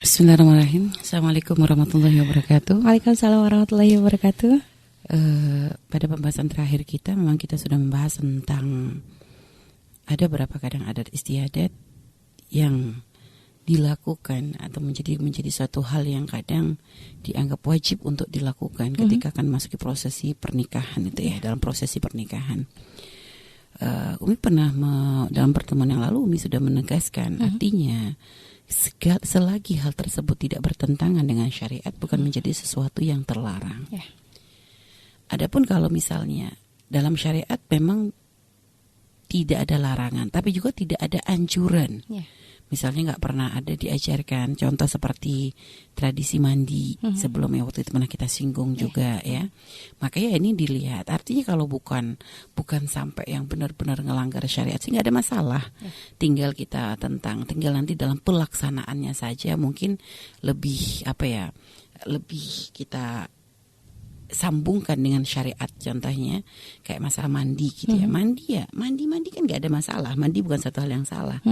Bismillahirrahmanirrahim. Assalamualaikum warahmatullahi wabarakatuh. Waalaikumsalam warahmatullahi wabarakatuh. Pada pembahasan terakhir kita memang kita sudah membahas tentang ada berapa kadang adat istiadat yang dilakukan atau menjadi suatu hal yang kadang dianggap wajib untuk dilakukan ketika akan masuki prosesi pernikahan itu ya, dalam prosesi pernikahan. Umi pernah dalam pertemuan yang lalu Umi sudah menegaskan artinya selagi hal tersebut tidak bertentangan dengan syariat bukan menjadi sesuatu yang terlarang. Adapun kalau misalnya dalam syariat memang tidak ada larangan, tapi juga tidak ada anjuran. Misalnya nggak pernah ada diajarkan contoh seperti tradisi mandi sebelumnya, waktu itu pernah kita singgung juga ya. Makanya ini dilihat, artinya kalau bukan sampai yang benar-benar ngelanggar syariat sih nggak ada masalah. Tinggal nanti dalam pelaksanaannya saja mungkin lebih lebih kita sambungkan dengan syariat, contohnya kayak masalah mandi gitu ya. Mandi kan nggak ada masalah, mandi bukan satu hal yang salah.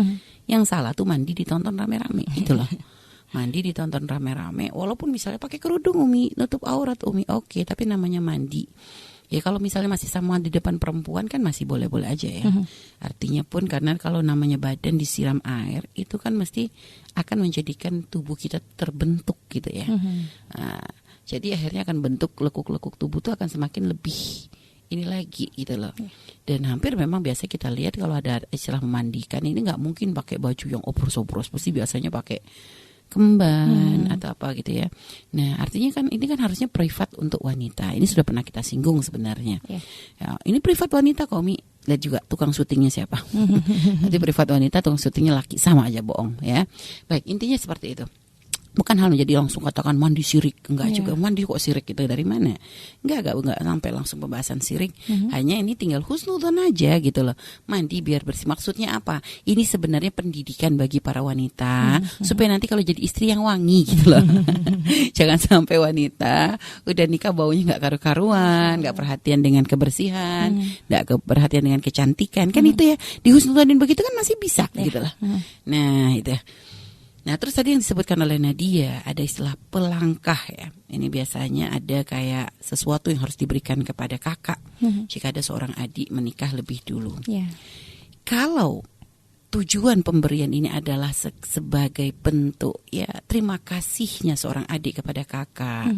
Yang salah tuh mandi ditonton rame-rame gitu loh. Mandi ditonton rame-rame walaupun misalnya pakai kerudung Umi, nutup aurat Umi, oke, tapi namanya mandi. Ya kalau misalnya masih sama di depan perempuan kan masih boleh-boleh aja ya. Artinya pun karena kalau namanya badan disiram air itu kan mesti akan menjadikan tubuh kita terbentuk gitu ya. Jadi akhirnya akan bentuk lekuk-lekuk tubuh itu akan semakin lebih ini lagi gitu loh. Dan hampir memang biasa kita lihat kalau ada istilah memandikan ini nggak mungkin pakai baju yang obros-obros, pasti biasanya pakai kemban atau apa gitu ya. Nah artinya kan ini kan harusnya privat untuk wanita. Ini sudah pernah kita singgung sebenarnya. Ya, ini privat wanita kok Mi. Lihat juga tukang syutingnya siapa. Nanti privat wanita, tukang syutingnya laki, sama aja bohong ya. Baik, intinya seperti itu. Bukan hal menjadi langsung katakan mandi sirik, enggak juga mandi kok sirik itu dari mana? Enggak sampai langsung pembahasan sirik. Hanya ini tinggal husnudzon aja gitu loh. Mandi biar bersih. Maksudnya apa? Ini sebenarnya pendidikan bagi para wanita supaya nanti kalau jadi istri yang wangi gitu loh. Jangan sampai wanita udah nikah baunya enggak karu-karuan, enggak perhatian dengan kebersihan, enggak perhatian dengan kecantikan. Kan itu ya, dihusnudzonin begitu kan masih bisa gitu loh. Nah, itu. Nah terus tadi yang disebutkan oleh Nadia ada istilah pelangkah ya. Ini biasanya ada kayak sesuatu yang harus diberikan kepada kakak jika ada seorang adik menikah lebih dulu. Kalau tujuan pemberian ini adalah sebagai bentuk ya terima kasihnya seorang adik kepada kakak.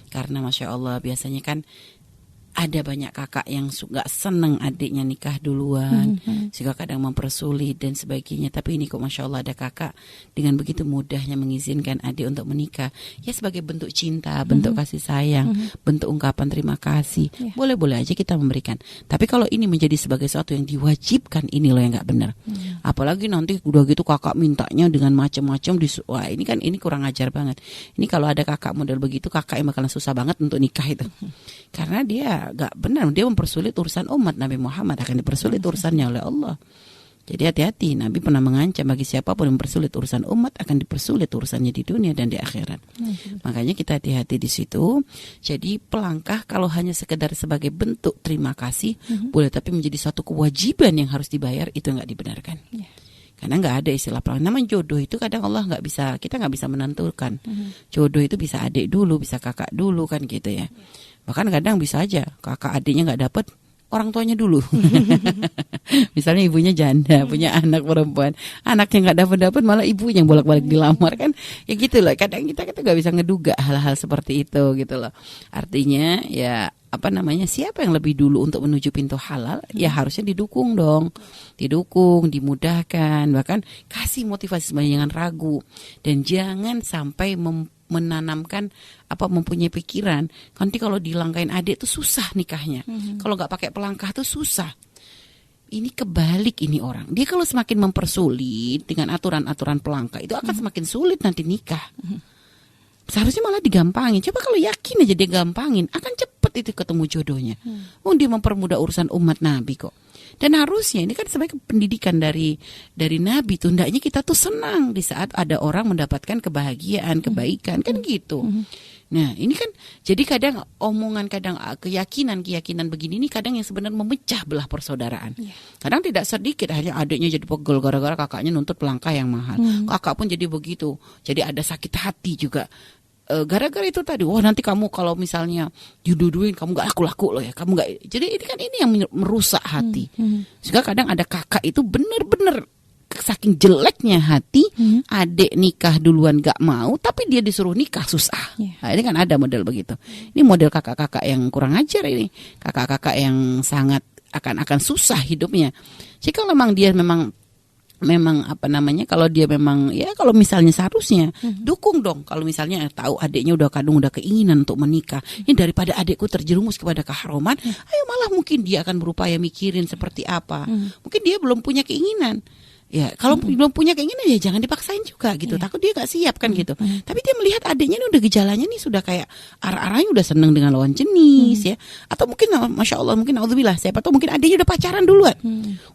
Karena Masya Allah biasanya kan ada banyak kakak yang gak seneng adiknya nikah duluan, sehingga kadang mempersulit dan sebagainya. Tapi ini kok Masya Allah ada kakak dengan begitu mudahnya mengizinkan adik untuk menikah. Ya sebagai bentuk cinta, bentuk kasih sayang, bentuk ungkapan terima kasih. Boleh-boleh aja kita memberikan. Tapi kalau ini menjadi sebagai sesuatu yang diwajibkan, ini loh yang gak benar. Apalagi nanti udah gitu kakak mintanya dengan macam-macam. Wah ini kurang ajar banget. Ini kalau ada kakak model begitu, kakak yang bakalan susah banget untuk nikah itu. Karena dia gak benar, dia mempersulit urusan umat Nabi Muhammad, akan dipersulit urusannya oleh Allah. Jadi hati-hati, Nabi pernah mengancam bagi siapapun yang mempersulit urusan umat akan dipersulit urusannya di dunia dan di akhirat. Makanya kita hati-hati di situ. Jadi pelangkah kalau hanya sekedar sebagai bentuk terima kasih boleh, tapi menjadi suatu kewajiban yang harus dibayar itu nggak dibenarkan. Karena nggak ada istilah pelangkah. Namanya jodoh itu kadang Allah kita nggak bisa menentukan. Jodoh itu bisa adik dulu, bisa kakak dulu kan gitu ya. Bahkan kadang bisa aja kakak adiknya nggak dapet, orang tuanya dulu. Misalnya ibunya janda, punya anak perempuan, anaknya nggak dapet malah ibunya yang bolak-balik dilamar kan, ya gitu loh. Kadang kita nggak bisa ngeduga hal-hal seperti itu gitu loh. Artinya ya siapa yang lebih dulu untuk menuju pintu halal, ya harusnya didukung dong, dimudahkan, bahkan kasih motivasi sebenarnya, jangan ragu dan jangan sampai menanamkan mempunyai pikiran nanti kalau dilangkain adik tuh susah nikahnya. Kalau nggak pakai pelangkah tuh susah. Ini kebalik ini orang. Dia kalau semakin mempersulit dengan aturan-aturan pelangkah itu akan semakin sulit nanti nikah. Seharusnya malah digampangin. Coba kalau yakin aja dia gampangin, akan cepet itu ketemu jodohnya. Dia mempermudah urusan umat Nabi kok. Dan harusnya ini kan sebagai pendidikan dari Nabi tuh, hendaknya kita tuh senang di saat ada orang mendapatkan kebahagiaan, kebaikan, kan gitu. Nah, ini kan jadi kadang omongan, kadang keyakinan begini ini kadang yang sebenarnya memecah belah persaudaraan. Kadang tidak sedikit hanya adiknya jadi pegel gara-gara kakaknya nuntut pelangkah yang mahal. Kakak pun jadi begitu. Jadi ada sakit hati juga. Gara-gara itu tadi, wah nanti kamu kalau misalnya diduduin kamu gak laku-laku loh ya, kamu gak. Jadi ini yang merusak hati. Sehingga kadang ada kakak itu bener-bener saking jeleknya hati, adik nikah duluan gak mau, tapi dia disuruh nikah susah. Nah, ini kan ada model begitu. Ini model kakak-kakak yang kurang ajar ini, kakak-kakak yang sangat akan susah hidupnya. Jadi kalau memang dia memang kalau dia memang ya kalau misalnya seharusnya dukung dong, kalau misalnya tahu adiknya udah keinginan untuk menikah, ini daripada adikku terjerumus kepada keharuman, ayo malah mungkin dia akan berupaya mikirin seperti apa. Mungkin dia belum punya keinginan. Ya, kalau belum punya keinginan ya jangan dipaksain juga gitu. Takut dia gak siap kan gitu. Tapi dia melihat adiknya ini udah gejalanya nih sudah kayak arah-arahnya udah seneng dengan lawan jenis ya. Atau mungkin Masya Allah, mungkin Alhamdulillah, siapa tahu mungkin adiknya udah pacaran duluan.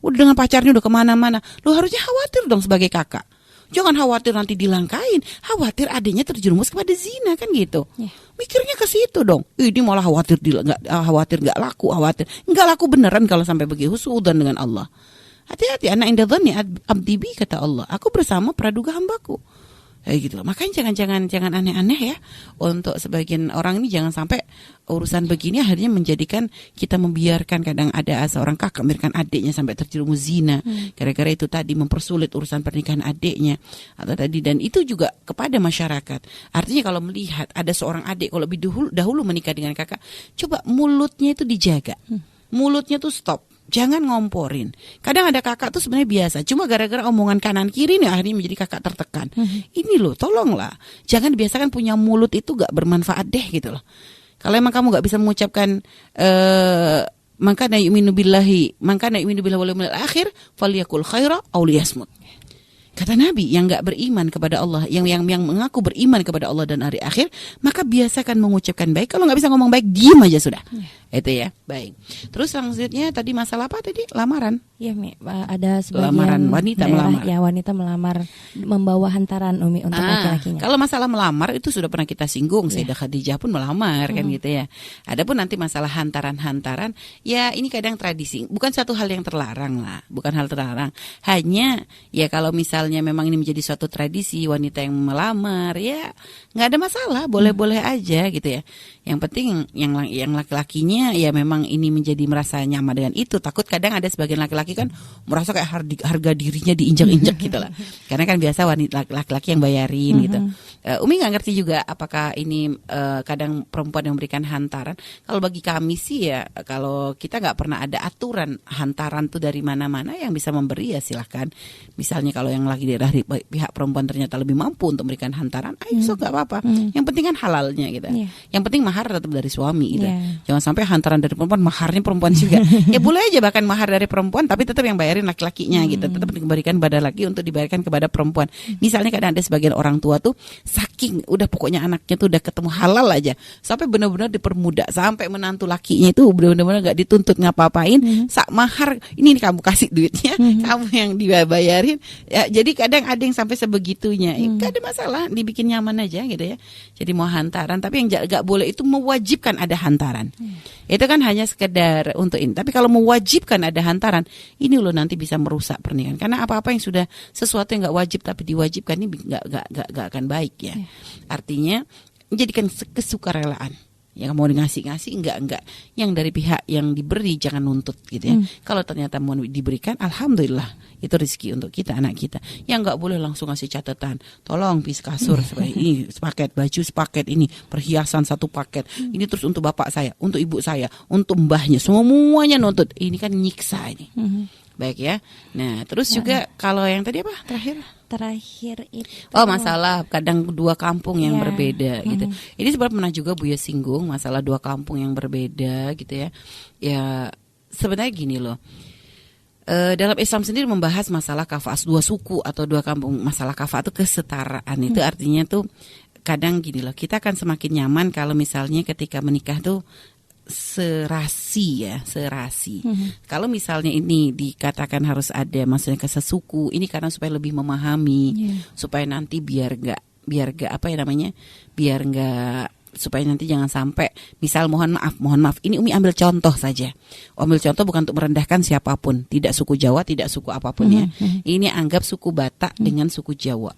Udah dengan pacarnya udah kemana-mana. Lo harusnya khawatir dong sebagai kakak. Jangan khawatir nanti dilangkain, khawatir adiknya terjerumus kepada zina kan gitu. Mikirnya ke situ dong. Ini malah khawatir nggak laku beneran kalau sampai begitu, husnudzon dengan Allah. Hati-hati, anak indah dzanni abdi bi, kata Allah. Aku bersama praduga hambaku. Kayak gitu loh. Makanya jangan aneh-aneh ya. Untuk sebagian orang ini jangan sampai urusan begini akhirnya menjadikan kita membiarkan, kadang ada seorang kakak memberikan adiknya sampai terjerumus zina. Gara-gara itu tadi mempersulit urusan pernikahan adiknya. Atau tadi, dan itu juga kepada masyarakat. Artinya kalau melihat ada seorang adik kalau lebih dahulu menikah dengan kakak, coba mulutnya itu dijaga. Mulutnya tuh stop. Jangan ngomporin. Kadang ada kakak tuh sebenarnya biasa, cuma gara-gara omongan kanan kiri nih akhirnya menjadi kakak tertekan. Ini loh, tolonglah. Jangan biasakan punya mulut itu gak bermanfaat deh gitu loh. Kalau emang kamu gak bisa mengucapkan maka na yu'minu billahi wal yawmil akhir falyakul khaira aw liyasmut. Kata Nabi, yang gak beriman kepada Allah, yang mengaku beriman kepada Allah dan hari akhir, maka biasakan mengucapkan baik. Kalau gak bisa ngomong baik, diam aja sudah. Itu ya, baik. Terus selanjutnya tadi masalah apa tadi? Lamaran. Iya, Mi. Ada sebagian lamaran wanita melamar. Ya, wanita melamar membawa hantaran Umi untuk laki-lakinya. Kalau masalah melamar itu sudah pernah kita singgung. Sayyidah Khadijah pun melamar kan gitu ya. Adapun nanti masalah hantaran-hantaran, ya ini kadang tradisi. Bukan satu hal yang terlarang lah, bukan hal terlarang. Hanya ya kalau misalnya memang ini menjadi suatu tradisi wanita yang melamar, ya nggak ada masalah, boleh-boleh aja gitu ya. Yang penting yang laki-lakinya ya memang ini menjadi merasa nyaman dengan itu. Takut kadang ada sebagian laki-laki kan merasa kayak harga dirinya diinjak-injak gitu lah. Karena kan biasa wanita laki-laki yang bayarin gitu. Umi nggak ngerti juga apakah ini kadang perempuan yang memberikan hantaran. Kalau bagi kami sih ya, kalau kita nggak pernah ada aturan hantaran tuh dari mana-mana, yang bisa memberi ya silahkan. Misalnya kalau yang lagi dari pihak perempuan ternyata lebih mampu untuk memberikan hantaran, ayo so nggak apa-apa. Yang penting kan halalnya gitu. Yang penting mahar tetap dari suami gitu. Jangan sampai hantaran dari perempuan, maharnya perempuan juga. Ya boleh aja bahkan mahar dari perempuan, tapi tetap yang bayarin laki-lakinya gitu. Tetap dikembalikan pada laki untuk dibayarkan kepada perempuan. Misalnya kadang ada sebagian orang tua tuh saking udah pokoknya anaknya tuh udah ketemu halal aja, sampai benar-benar dipermudah, sampai menantu lakinya itu benar-benar nggak dituntut ngapa-ngapain. Sak mahar ini kamu kasih duitnya, kamu yang dibayarin. Ya, jadi kadang ada yang sampai sebegitunya. Gak ada masalah, dibikin nyaman aja gitu ya. Jadi mau hantaran, tapi yang gak boleh itu mewajibkan ada hantaran. Itu kan hanya sekedar untuk ini. Tapi kalau mewajibkan ada hantaran, ini loh nanti bisa merusak pernikahan. Karena apa-apa yang sudah sesuatu yang gak wajib tapi diwajibkan ini gak akan baik ya. Artinya menjadikan kesukarelaan. Yang mau ngasih enggak. Yang dari pihak yang diberi jangan nuntut gitu ya. Kalau ternyata mau diberikan, alhamdulillah itu rezeki untuk kita, anak kita. Yang enggak boleh langsung ngasih catatan. Tolong bis kasur ini sepaket, baju sepaket, ini perhiasan satu paket. Ini terus untuk bapak saya, untuk ibu saya, untuk mbahnya, semuanya nuntut. Ini kan nyiksa ini. Baik ya. Nah, terus juga kalau yang tadi apa? Terakhir itu masalah kadang dua kampung yang berbeda gitu. Ini sebenarnya pernah juga Buya singgung masalah dua kampung yang berbeda gitu ya. Ya sebenarnya gini loh. Dalam Islam sendiri membahas masalah kafah dua suku atau dua kampung. Masalah kafah itu kesetaraan. Itu artinya tuh kadang gini loh, kita akan semakin nyaman kalau misalnya ketika menikah tuh serasi. Kalau misalnya ini dikatakan harus ada maksudnya ke sesuku, ini karena supaya lebih memahami, supaya nanti biar nggak apa ya namanya, biar nggak, supaya nanti jangan sampai misal mohon maaf ini Umi ambil contoh saja. Ambil contoh bukan untuk merendahkan siapapun, tidak suku Jawa, tidak suku apapun ya. Ini anggap suku Batak dengan suku Jawa.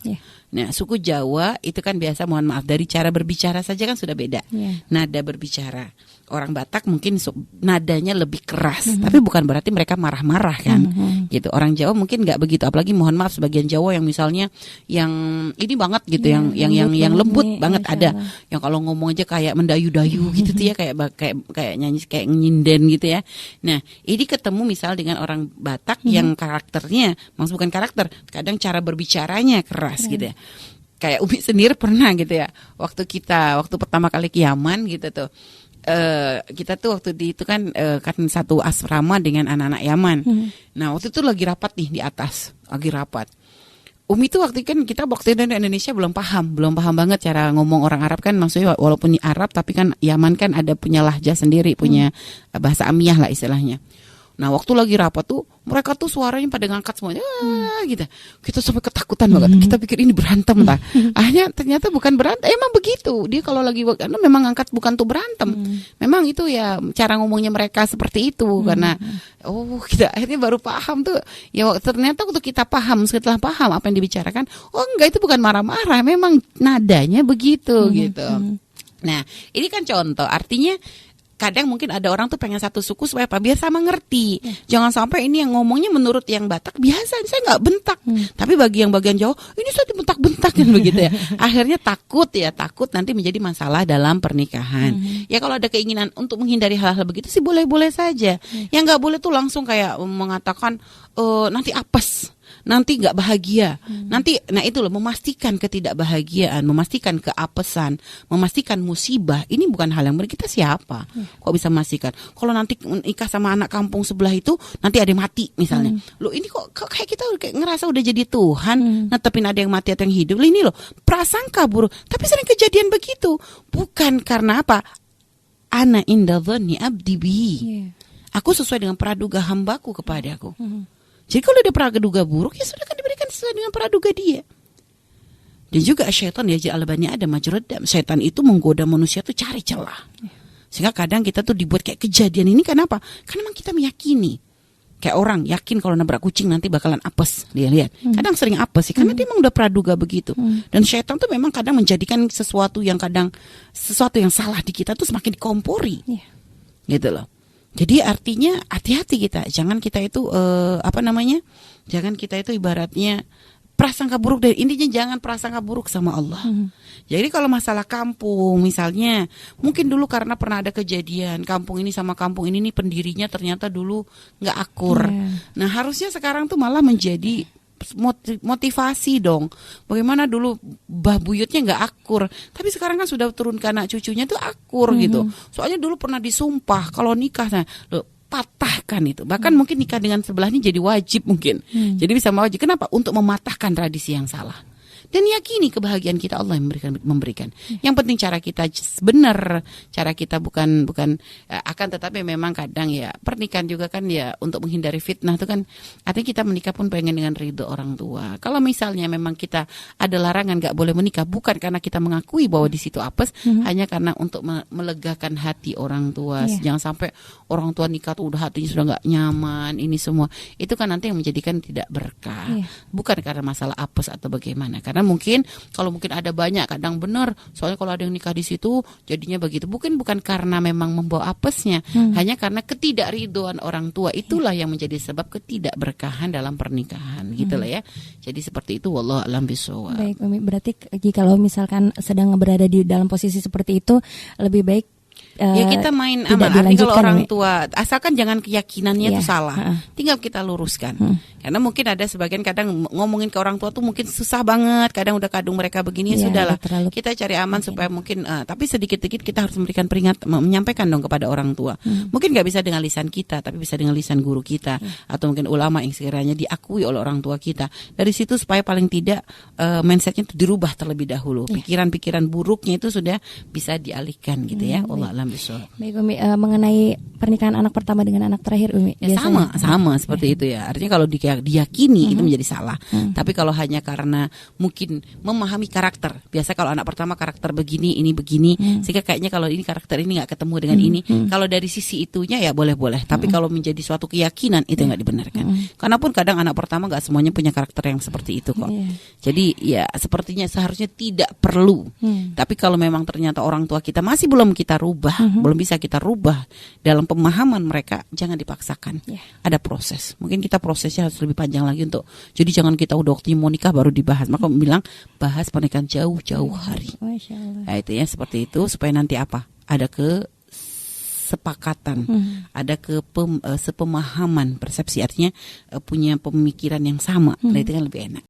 Nah, suku Jawa itu kan biasa mohon maaf dari cara berbicara saja kan sudah beda. Nada berbicara. Orang Batak mungkin nadanya lebih keras, tapi bukan berarti mereka marah-marah kan. Gitu. Orang Jawa mungkin nggak begitu, apalagi mohon maaf sebagian Jawa yang misalnya yang ini banget gitu, yang lembut banget ada. Yang kalau ngomong aja kayak mendayu-dayu gitu tuh ya, kayak nyanyi kayak nyinden gitu ya. Nah, ini ketemu misal dengan orang Batak yang karakternya, maksud bukan karakter, kadang cara berbicaranya keras gitu ya. Kayak Umi sendiri pernah gitu ya, waktu pertama kali ke Yaman gitu tuh. Kita tuh waktu itu kan satu asrama dengan anak-anak Yaman. Nah, waktu itu lagi rapat nih di atas, lagi rapat. Umi tuh waktu itu di Indonesia belum paham banget cara ngomong orang Arab kan, maksudnya walaupun Arab tapi kan Yaman kan ada punya lahjah sendiri, punya bahasa amiyah lah istilahnya. Nah, waktu lagi rapat tuh mereka tuh suaranya pada ngangkat semuanya gitu. Kita sampai ketakutan banget. Kita pikir ini berantem lah. Akhirnya ternyata bukan berantem. Emang begitu. Dia kalau lagi memang ngangkat bukan tuh berantem. Memang itu ya cara ngomongnya mereka seperti itu karena kita akhirnya baru paham tuh. Ya ternyata waktu kita setelah paham apa yang dibicarakan, enggak, itu bukan marah-marah, memang nadanya begitu gitu. Nah, ini kan contoh, artinya kadang mungkin ada orang tuh pengen satu suku supaya apa? Biar sama ngerti. Jangan sampai ini yang ngomongnya menurut yang Batak biasa, saya nggak bentak. Tapi bagi yang bagian Jawa, ini saya dibentak-bentak kan begitu ya. Akhirnya takut nanti menjadi masalah dalam pernikahan. Ya kalau ada keinginan untuk menghindari hal-hal begitu sih boleh-boleh saja. Yang nggak boleh tuh langsung kayak mengatakan nanti apes, nanti nggak bahagia, nanti, nah itu loh, memastikan ketidakbahagiaan, memastikan keapesan, memastikan musibah. Ini bukan hal yang kita siapa, kok bisa memastikan. Kalau nanti nikah sama anak kampung sebelah itu nanti ada yang mati misalnya, loh ini kok kayak kita kayak ngerasa udah jadi Tuhan, netepin ada yang mati atau yang hidup. Loh, ini loh prasangka buruk, tapi sering kejadian begitu, bukan karena apa? Ana inda dhanni abdi bihi. Aku sesuai dengan praduga hambaku kepadaku. Jadi kalau ada praduga buruk, ya sudah kan diberikan sesuai dengan praduga dia. Dan juga syaitan ya Al-Bani ada majruddam. Syaitan itu menggoda manusia tuh cari celah. Sehingga kadang kita tuh dibuat kayak kejadian ini, kenapa? Karena memang kita meyakini. Kayak orang yakin kalau nabrak kucing nanti bakalan apes. Dia lihat. Kadang sering apes sih, karena dia memang udah praduga begitu. Dan syaitan tuh memang kadang menjadikan sesuatu yang salah di kita tuh semakin dikompori. Gitu loh. Jadi artinya hati-hati kita, jangan kita itu jangan kita itu ibaratnya prasangka buruk, dari intinya jangan prasangka buruk sama Allah. Jadi kalau masalah kampung misalnya, mungkin dulu karena pernah ada kejadian kampung ini sama kampung ini nih pendirinya ternyata dulu nggak akur. Nah harusnya sekarang tuh malah menjadi motivasi dong. Bagaimana dulu Mbah Buyutnya nggak akur, tapi sekarang kan sudah turun ke anak cucunya tuh akur gitu. Soalnya dulu pernah disumpah kalau nikah, patahkan itu. Bahkan mungkin nikah dengan sebelah ini jadi wajib mungkin. Jadi bisa wajib. Kenapa? Untuk mematahkan tradisi yang salah. Dan yakini kebahagiaan kita Allah yang memberikan. Yang penting cara kita benar, cara kita bukan akan, tetapi memang kadang ya pernikahan juga kan ya untuk menghindari fitnah itu kan, artinya kita menikah pun pengen dengan ridho orang tua. Kalau misalnya memang kita ada larangan nggak boleh menikah, bukan karena kita mengakui bahwa di situ apes, hanya karena untuk melegakan hati orang tua. Jangan sampai orang tua nikah tuh udah hatinya sudah nggak nyaman, ini semua itu kan nanti yang menjadikan tidak berkah. Bukan karena masalah apes atau bagaimana. Karena mungkin ada banyak kadang benar, soalnya kalau ada yang nikah di situ jadinya begitu. Bukan karena memang membawa apesnya, hanya karena ketidakridhoan orang tua. Itulah yang menjadi sebab ketidakberkahan dalam pernikahan, gitulah ya. Jadi seperti itu, wallahu a'lam bishawab. Baik, Umi, berarti kalau misalkan sedang berada di dalam posisi seperti itu, lebih baik ya kita main aman. Artinya kalau orang tua, asalkan jangan keyakinannya itu salah, tinggal kita luruskan. Karena mungkin ada sebagian kadang ngomongin ke orang tua tuh mungkin susah banget. Kadang udah kadung mereka begini, ya sudahlah. Kita cari aman supaya mungkin, tapi sedikit-sedikit kita harus memberikan menyampaikan dong kepada orang tua. Mungkin nggak bisa dengan lisan kita, tapi bisa dengan lisan guru kita atau mungkin ulama yang sekiranya diakui oleh orang tua kita. Dari situ supaya paling tidak mindsetnya itu dirubah terlebih dahulu. Pikiran-pikiran buruknya itu sudah bisa dialihkan gitu ya. Allah alam a'lam bishawab. Baik Umi, mengenai pernikahan anak pertama dengan anak terakhir Umi. Ya, sama seperti itu ya. Artinya kalau diyakini itu menjadi salah. Tapi kalau hanya karena mungkin memahami karakter. Biasa kalau anak pertama karakter begini, ini begini, sehingga kayaknya kalau ini karakter ini nggak ketemu dengan ini. Kalau dari sisi itunya ya boleh-boleh. Tapi kalau menjadi suatu keyakinan itu nggak dibenarkan. Karena pun kadang anak pertama nggak semuanya punya karakter yang seperti itu kok. Jadi ya sepertinya seharusnya tidak perlu. Tapi kalau memang ternyata orang tua kita masih belum kita rubah, belum bisa kita rubah dalam pemahaman mereka, jangan dipaksakan. Ada proses. Mungkin kita prosesnya harus lebih panjang lagi untuk. Jadi jangan kita udah waktunya mau nikah baru dibahas. Maka bilang bahas pernikahan jauh-jauh hari. Nah, itu ya seperti itu supaya nanti apa? Ada kesepakatan, ada sepemahaman persepsi, artinya punya pemikiran yang sama. Nah, itu kan lebih enak.